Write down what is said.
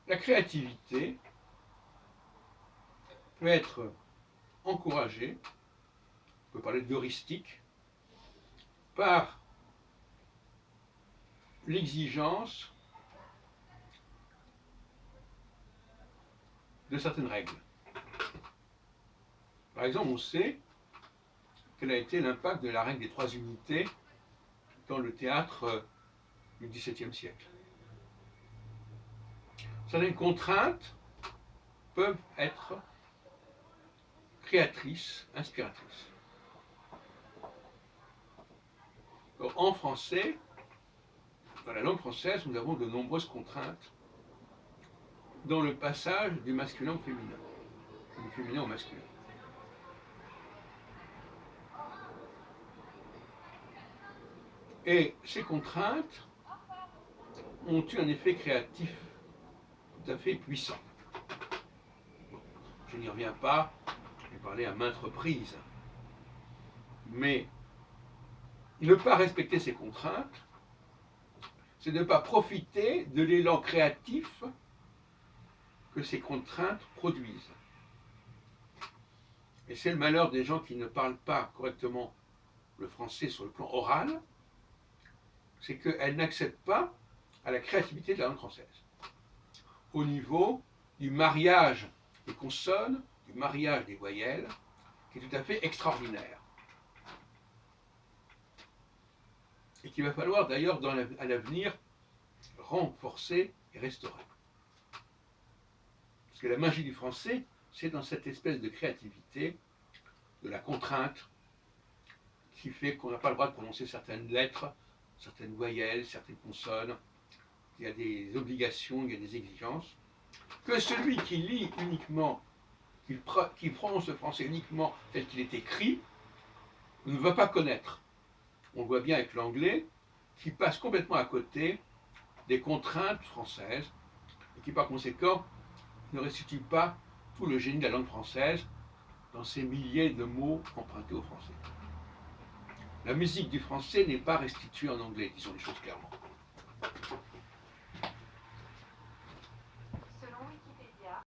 La créativité peut être encouragée, on peut parler d'heuristique, par l'exigence de certaines règles. Par exemple, on sait quel a été l'impact de la règle des trois unités dans le théâtre du XVIIe siècle. Certaines contraintes peuvent être créatrices, inspiratrices. Alors, en français, dans la langue française, nous avons de nombreuses contraintes dans le passage du masculin au féminin, du féminin au masculin. Et ces contraintes ont eu un effet créatif tout à fait puissant. Bon, je n'y reviens pas, j'ai parlé à maintes reprises. Mais ne pas respecter ces contraintes, c'est ne pas profiter de l'élan créatif que ces contraintes produisent. Et c'est le malheur des gens qui ne parlent pas correctement le français sur le plan oral, c'est qu'elles n'accèdent pas à la créativité de la langue française. Au niveau du mariage des consonnes, du mariage des voyelles, qui est tout à fait extraordinaire. Et qu'il va falloir d'ailleurs à l'avenir renforcer et restaurer. Parce que la magie du français, c'est dans cette espèce de créativité, de la contrainte, qui fait qu'on n'a pas le droit de prononcer certaines lettres, certaines voyelles, certaines consonnes. Il y a des obligations, il y a des exigences, que celui qui lit uniquement, qui prononce le français uniquement tel qu'il est écrit, ne va pas connaître. On le voit bien avec l'anglais, qui passe complètement à côté des contraintes françaises, et qui par conséquent ne restitue pas tout le génie de la langue française dans ces milliers de mots empruntés au français. La musique du français n'est pas restituée en anglais, disons les choses clairement.